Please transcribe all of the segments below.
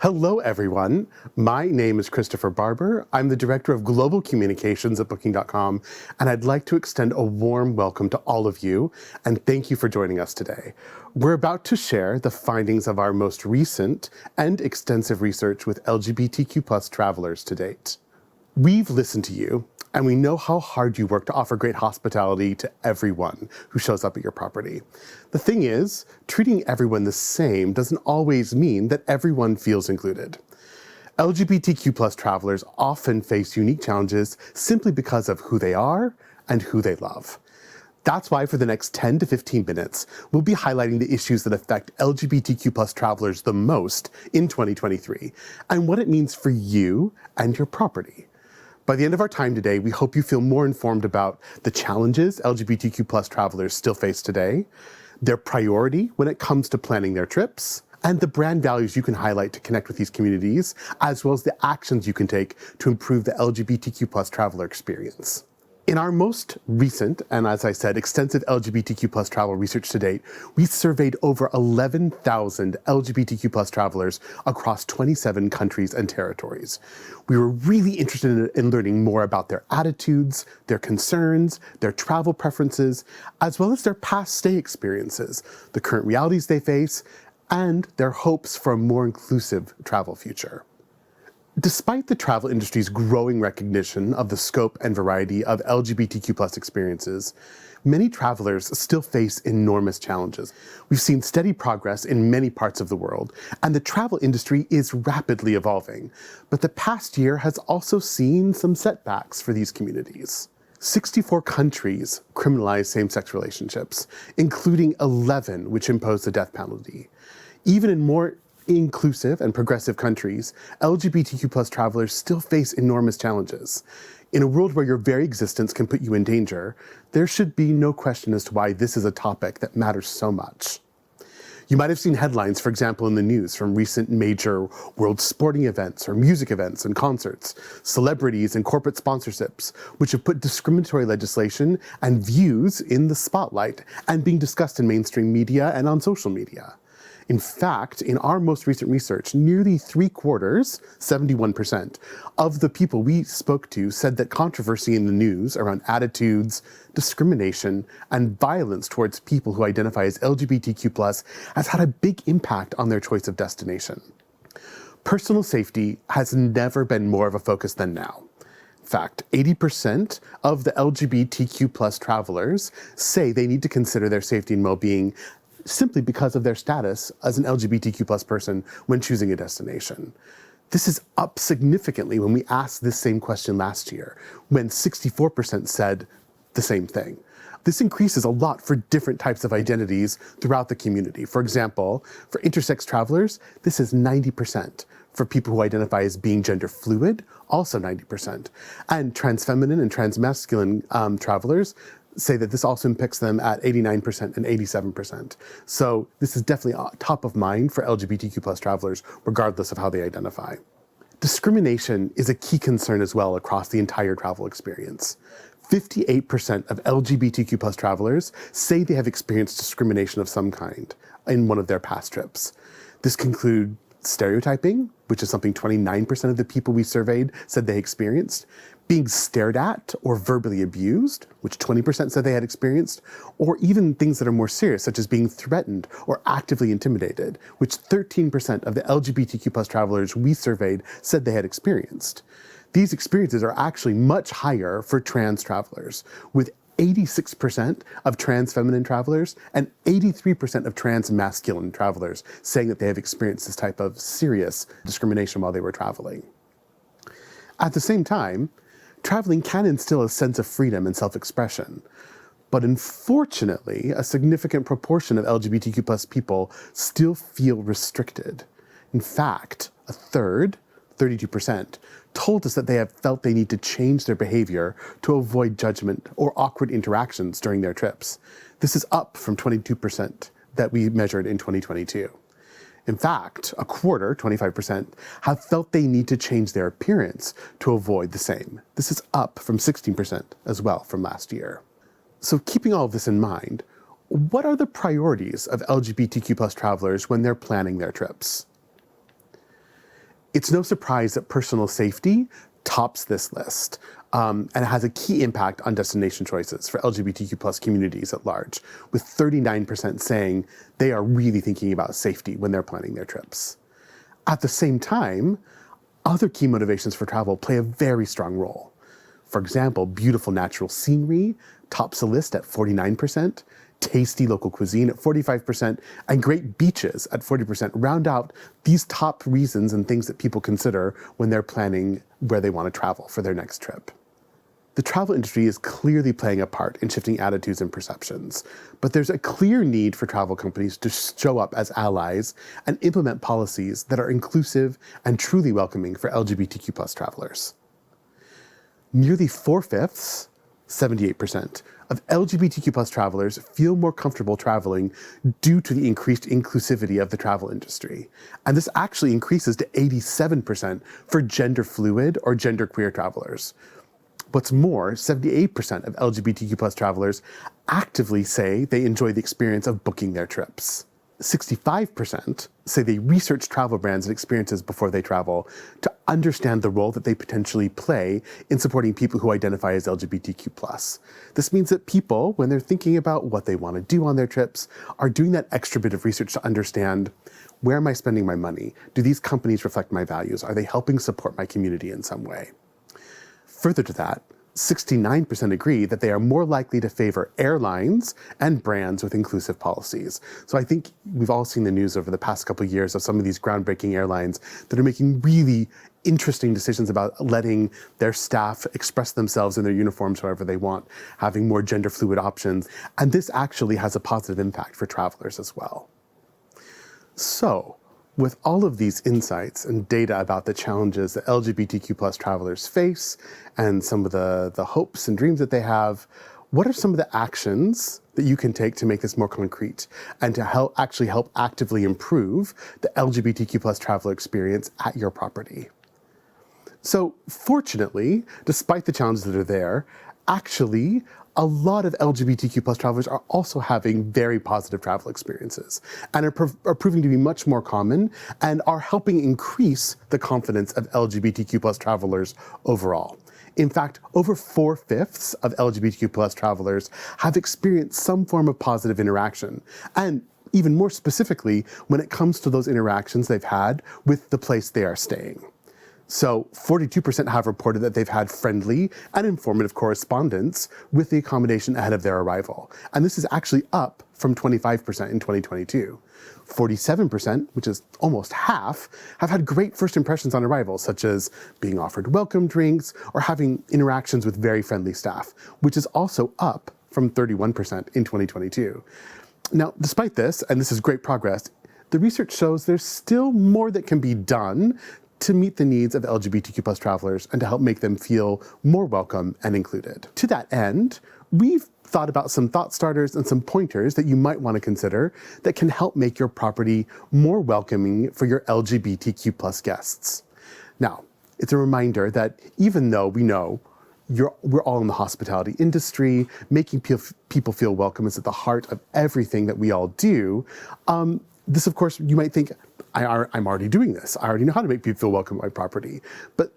Hello, everyone. My name is Christopher Barber. I'm the Director of Global Communications at Booking.com, and I'd like to extend a warm welcome to all of you, and thank you for joining us today. We're about to share the findings of our most recent and extensive research with LGBTQ+ travelers to date. We've listened to you, and we know how hard you work to offer great hospitality to everyone who shows up at your property. The thing is, treating everyone the same doesn't always mean that everyone feels included. LGBTQ+ travelers often face unique challenges simply because of who they are and who they love. That's why for the next 10 to 15 minutes, we'll be highlighting the issues that affect LGBTQ+ travelers the most in 2023 and what it means for you and your property. By the end of our time today, we hope you feel more informed about the challenges LGBTQ+ travelers still face today, their priority when it comes to planning their trips, and the brand values you can highlight to connect with these communities, as well as the actions you can take to improve the LGBTQ+ traveler experience. In our most recent, and as I said, extensive LGBTQ+ travel research to date, we surveyed over 11,000 LGBTQ+ travelers across 27 countries and territories. We were really interested in learning more about their attitudes, their concerns, their travel preferences, as well as their past stay experiences, the current realities they face, and their hopes for a more inclusive travel future. Despite the travel industry's growing recognition of the scope and variety of LGBTQ+ experiences, many travelers still face enormous challenges. We've seen steady progress in many parts of the world, and the travel industry is rapidly evolving. But the past year has also seen some setbacks for these communities. 64 countries criminalize same-sex relationships, including 11 which impose the death penalty. Even in more inclusive and progressive countries, LGBTQ+ travelers still face enormous challenges. In a world where your very existence can put you in danger, there should be no question as to why this is a topic that matters so much. You might have seen headlines, for example, in the news from recent major world sporting events or music events and concerts, celebrities and corporate sponsorships, which have put discriminatory legislation and views in the spotlight and being discussed in mainstream media and on social media. In fact, in our most recent research, nearly 3/4, 71%, of the people we spoke to said that controversy in the news around attitudes, discrimination, and violence towards people who identify as LGBTQ+ has had a big impact on their choice of destination. Personal safety has never been more of a focus than now. In fact, 80% of the LGBTQ+ travelers say they need to consider their safety and well-being simply because of their status as an LGBTQ+ person when choosing a destination. This is up significantly when we asked this same question last year, when 64% said the same thing. This increases a lot for different types of identities throughout the community. For example, for intersex travelers, this is 90%. For people who identify as being gender fluid, also 90%. And transfeminine and transmasculine travelers say that this also impacts them at 89% and 87%. So this is definitely top of mind for LGBTQ+ travelers, regardless of how they identify. Discrimination is a key concern as well across the entire travel experience. 58% of LGBTQ+ travelers say they have experienced discrimination of some kind in one of their past trips. This can include stereotyping, which is something 29% of the people we surveyed said they experienced, being stared at or verbally abused, which 20% said they had experienced, or even things that are more serious, such as being threatened or actively intimidated, which 13% of the LGBTQ+ travelers we surveyed said they had experienced. These experiences are actually much higher for trans travelers, with 86% of trans feminine travelers and 83% of trans masculine travelers saying that they have experienced this type of serious discrimination while they were traveling. At the same time, traveling can instill a sense of freedom and self-expression. But unfortunately, a significant proportion of LGBTQ+ people still feel restricted. In fact, a third, 32%, told us that they have felt they need to change their behavior to avoid judgment or awkward interactions during their trips. This is up from 22% that we measured in 2022. In fact, a quarter, 25%, have felt they need to change their appearance to avoid the same. This is up from 16% as well from last year. So keeping all of this in mind, what are the priorities of LGBTQ+ travelers when they're planning their trips? It's no surprise that personal safety tops this list, and it has a key impact on destination choices for LGBTQ plus communities at large, with 39% saying they are really thinking about safety when they're planning their trips. At the same time, other key motivations for travel play a very strong role. For example, beautiful natural scenery tops the list at 49%, tasty local cuisine at 45%, and great beaches at 40% round out these top reasons and things that people consider when they're planning where they want to travel for their next trip. The travel industry is clearly playing a part in shifting attitudes and perceptions, but there's a clear need for travel companies to show up as allies and implement policies that are inclusive and truly welcoming for LGBTQ plus travelers. Nearly 4/5, 78%, of LGBTQ plus travelers feel more comfortable traveling due to the increased inclusivity of the travel industry. And this actually increases to 87% for gender fluid or genderqueer travelers. What's more, 78% of LGBTQ plus travelers actively say they enjoy the experience of booking their trips. 65% say they research travel brands and experiences before they travel to understand the role that they potentially play in supporting people who identify as LGBTQ+. This means that people, when they're thinking about what they want to do on their trips, are doing that extra bit of research to understand, where am I spending my money? Do these companies reflect my values? Are they helping support my community in some way? Further to that, 69% agree that they are more likely to favor airlines and brands with inclusive policies. So I think we've all seen the news over the past couple of years of some of these groundbreaking airlines that are making really interesting decisions about letting their staff express themselves in their uniforms however they want, having more gender fluid options. And this actually has a positive impact for travelers as well. So, with all of these insights and data about the challenges that LGBTQ plus travelers face and some of the hopes and dreams that they have, what are some of the actions that you can take to make this more concrete and to help actively improve the LGBTQ plus traveler experience at your property? So fortunately, despite the challenges that are there, actually, a lot of LGBTQ plus travelers are also having very positive travel experiences and are proving to be much more common and are helping increase the confidence of LGBTQ plus travelers overall. In fact, over 4/5 of LGBTQ plus travelers have experienced some form of positive interaction. And even more specifically, when it comes to those interactions they've had with the place they are staying. So 42% have reported that they've had friendly and informative correspondence with the accommodation ahead of their arrival. And this is actually up from 25% in 2022. 47%, which is almost half, have had great first impressions on arrival, such as being offered welcome drinks or having interactions with very friendly staff, which is also up from 31% in 2022. Now, despite this, and this is great progress, the research shows there's still more that can be done to meet the needs of LGBTQ plus travelers and to help make them feel more welcome and included. To that end, we've thought about some thought starters and some pointers that you might want to consider that can help make your property more welcoming for your LGBTQ plus guests. Now, it's a reminder that even though we know we're all in the hospitality industry, making people feel welcome is at the heart of everything that we all do. This, of course, you might think, I'm already doing this. I already know how to make people feel welcome at my property. But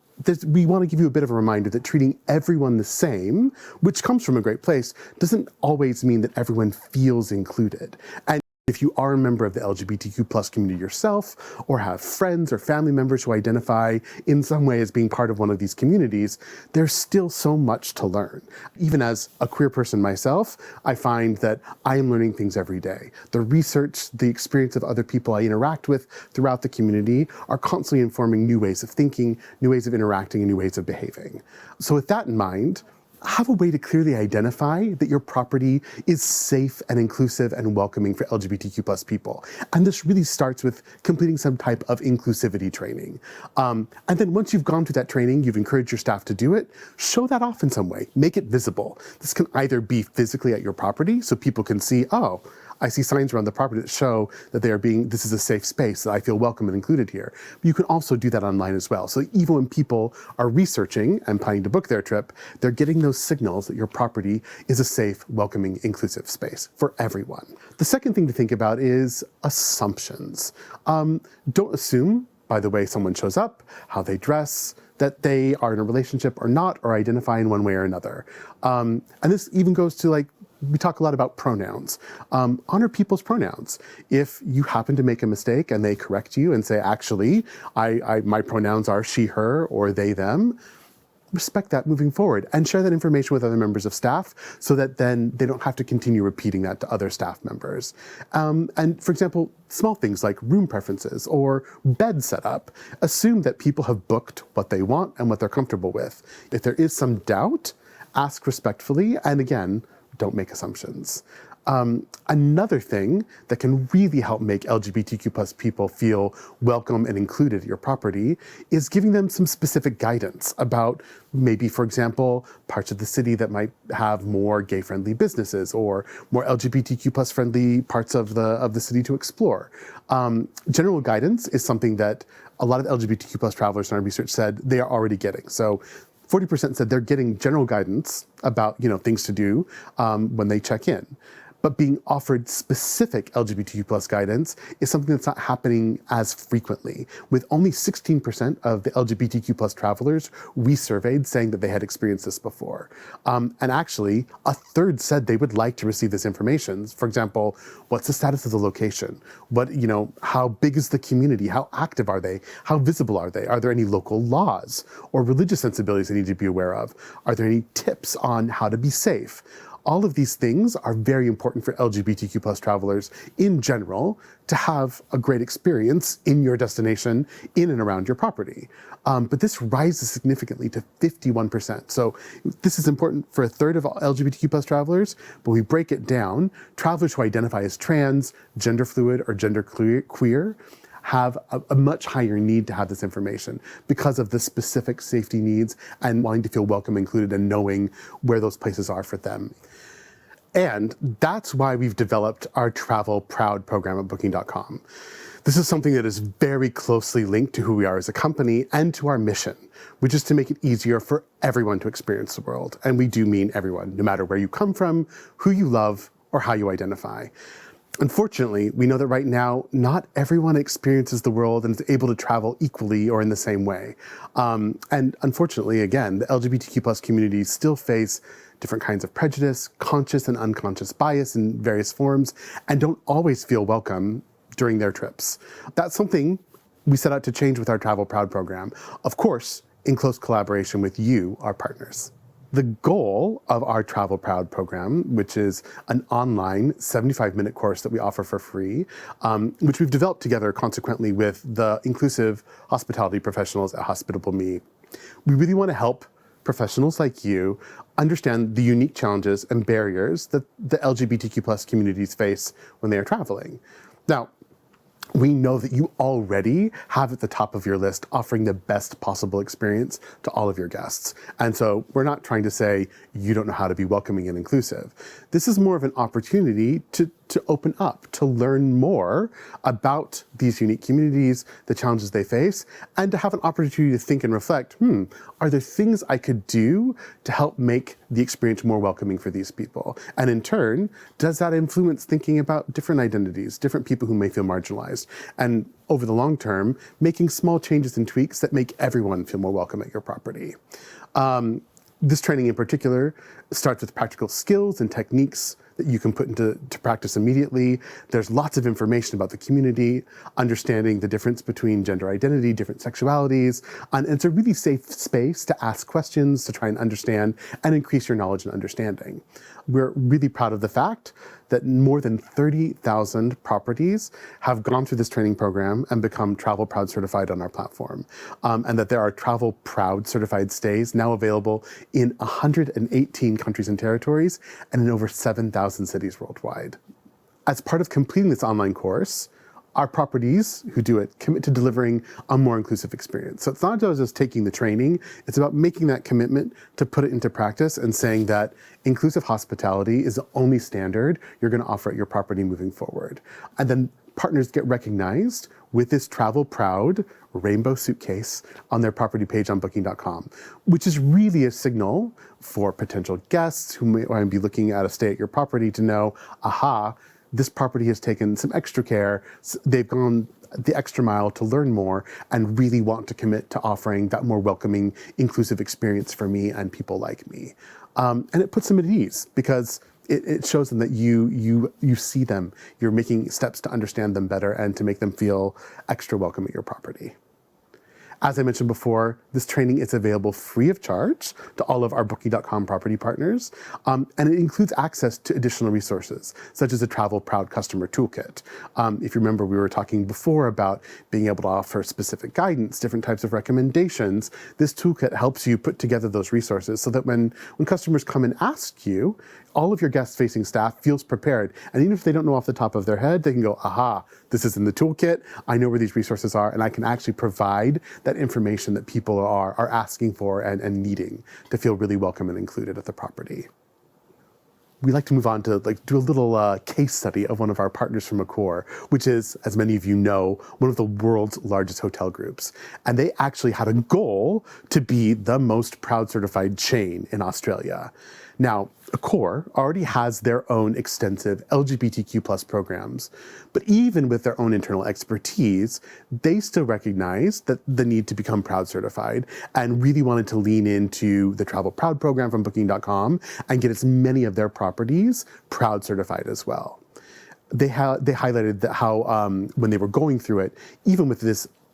we want to give you a bit of a reminder that treating everyone the same, which comes from a great place, doesn't always mean that everyone feels included. And if you are a member of the LGBTQ plus community yourself, or have friends or family members who identify in some way as being part of one of these communities, there's still so much to learn. Even as a queer person myself, I find that I am learning things every day. The research, the experience of other people I interact with throughout the community are constantly informing new ways of thinking, new ways of interacting, and new ways of behaving. So with that in mind, have a way to clearly identify that your property is safe and inclusive and welcoming for LGBTQ plus people. And this really starts with completing some type of inclusivity training. And then once you've gone through that training, you've encouraged your staff to do it, show that off in some way, make it visible. This can either be physically at your property so people can see, oh, I see signs around the property that show that this is a safe space, that I feel welcome and included here. But you can also do that online as well. So even when people are researching and planning to book their trip, they're getting those signals that your property is a safe, welcoming, inclusive space for everyone. The second thing to think about is assumptions. Don't assume by the way someone shows up, how they dress, that they are in a relationship or not, or identify in one way or another. And this even goes to, like, we talk a lot about pronouns. Honor people's pronouns. If you happen to make a mistake and they correct you and say, actually, my pronouns are she, her, or they, them, respect that moving forward and share that information with other members of staff so that then they don't have to continue repeating that to other staff members. And for example, small things like room preferences or bed setup, assume that people have booked what they want and what they're comfortable with. If there is some doubt, ask respectfully, and again, don't make assumptions. Another thing that can really help make LGBTQ plus people feel welcome and included at your property is giving them some specific guidance about maybe, for example, parts of the city that might have more gay-friendly businesses or more LGBTQ plus friendly parts of the city to explore. General guidance is something that a lot of LGBTQ plus travelers in our research said they are already getting. So 40% said they're getting general guidance about, things to do when they check in. But being offered specific LGBTQ plus guidance is something that's not happening as frequently, with only 16% of the LGBTQ plus travelers we surveyed saying that they had experienced this before. And actually, a third said they would like to receive this information. For example, what's the status of the location? How big is the community? How active are they? How visible are they? Are there any local laws or religious sensibilities they need to be aware of? Are there any tips on how to be safe? All of these things are very important for LGBTQ plus travelers in general to have a great experience in your destination, in and around your property. But this rises significantly to 51%. So this is important for a third of LGBTQ plus travelers, but we break it down. Travelers who identify as trans, gender fluid, or gender queer have a much higher need to have this information because of the specific safety needs and wanting to feel welcome, included, and knowing where those places are for them. And that's why we've developed our Travel Proud program at Booking.com. This is something that is very closely linked to who we are as a company and to our mission, which is to make it easier for everyone to experience the world. And we do mean everyone, no matter where you come from, who you love, or how you identify. Unfortunately, we know that right now, not everyone experiences the world and is able to travel equally or in the same way. And unfortunately, again, the LGBTQ plus communities still face different kinds of prejudice, conscious and unconscious bias in various forms, and don't always feel welcome during their trips. That's something we set out to change with our Travel Proud program, of course, in close collaboration with you, our partners. The goal of our Travel Proud program, which is an online 75-minute course that we offer for free, which we've developed together consequently with the inclusive hospitality professionals at Hospitable Me. We really want to help professionals like you understand the unique challenges and barriers that the LGBTQ plus communities face when they are traveling. Now, we know that you already have at the top of your list offering the best possible experience to all of your guests. And so we're not trying to say you don't know how to be welcoming and inclusive. This is more of an opportunity to open up, to learn more about these unique communities, the challenges they face, and to have an opportunity to think and reflect, are there things I could do to help make the experience more welcoming for these people? And in turn, does that influence thinking about different identities, different people who may feel marginalized? And over the long term, making small changes and tweaks that make everyone feel more welcome at your property. This training in particular starts with practical skills and techniques that you can put into practice immediately. There's lots of information about the community, understanding the difference between gender identity, different sexualities, and it's a really safe space to ask questions, to try and understand and increase your knowledge and understanding. We're really proud of the fact that more than 30,000 properties have gone through this training program and become Travel Proud certified on our platform, and that there are Travel Proud certified stays now available in 118 countries and territories and in over 7,000 cities worldwide. As part of completing this online course, our properties who do it commit to delivering a more inclusive experience. So it's not just taking the training, it's about making that commitment to put it into practice and saying that inclusive hospitality is the only standard you're going to offer at your property moving forward. And then partners get recognized with this Travel Proud rainbow suitcase on their property page on Booking.com, which is really a signal for potential guests who might be looking at a stay at your property to know, aha, this property has taken some extra care. They've gone the extra mile to learn more and really want to commit to offering that more welcoming, inclusive experience for me and people like me. And it puts them at ease because it shows them that you see them, you're making steps to understand them better and to make them feel extra welcome at your property. As I mentioned before, this training is available free of charge to all of our Booking.com property partners, and it includes access to additional resources, such as a Travel Proud Customer Toolkit. If you remember, we were talking before about being able to offer specific guidance, different types of recommendations. This toolkit helps you put together those resources so that when customers come and ask you, all of your guest-facing staff feels prepared. And even if they don't know off the top of their head, they can go, aha, this is in the toolkit, I know where these resources are, and I can actually provide that information that people are asking for and needing to feel really welcome and included at the property. We like to move on to do a little case study of one of our partners from Accor, which is, as many of you know, one of the world's largest hotel groups. And they actually had a goal to be the most Proud certified chain in Australia. Now, Accor already has their own extensive LGBTQ+ programs, but even with their own internal expertise, they still recognize that the need to become Proud certified and really wanted to lean into the Travel Proud program from Booking.com and get as many of their properties Proud certified as well. They highlighted that how when they were going through it, even with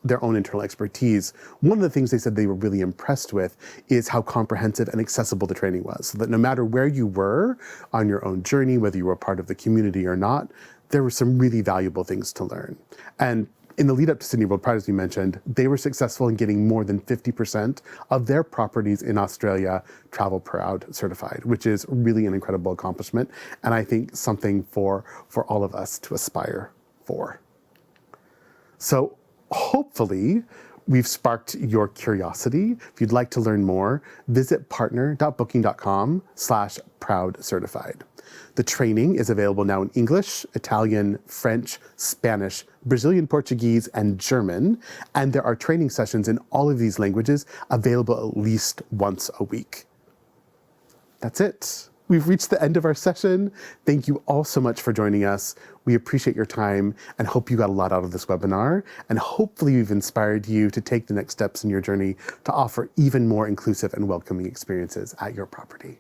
their own internal expertise, one of the things they said they were really impressed with is how comprehensive and accessible the training was. So that no matter where you were on your own journey, whether you were part of the community or not, there were some really valuable things to learn. And in the lead up to Sydney World Pride, as we mentioned, they were successful in getting more than 50% of their properties in Australia Travel Proud certified, which is really an incredible accomplishment. And I think something for all of us to aspire for. So hopefully, we've sparked your curiosity. If you'd like to learn more, visit partner.booking.com/Proud certified. The training is available now in English, Italian, French, Spanish, Brazilian Portuguese, and German. And there are training sessions in all of these languages available at least once a week. That's it. We've reached the end of our session. Thank you all so much for joining us. We appreciate your time and hope you got a lot out of this webinar. And hopefully we've inspired you to take the next steps in your journey to offer even more inclusive and welcoming experiences at your property.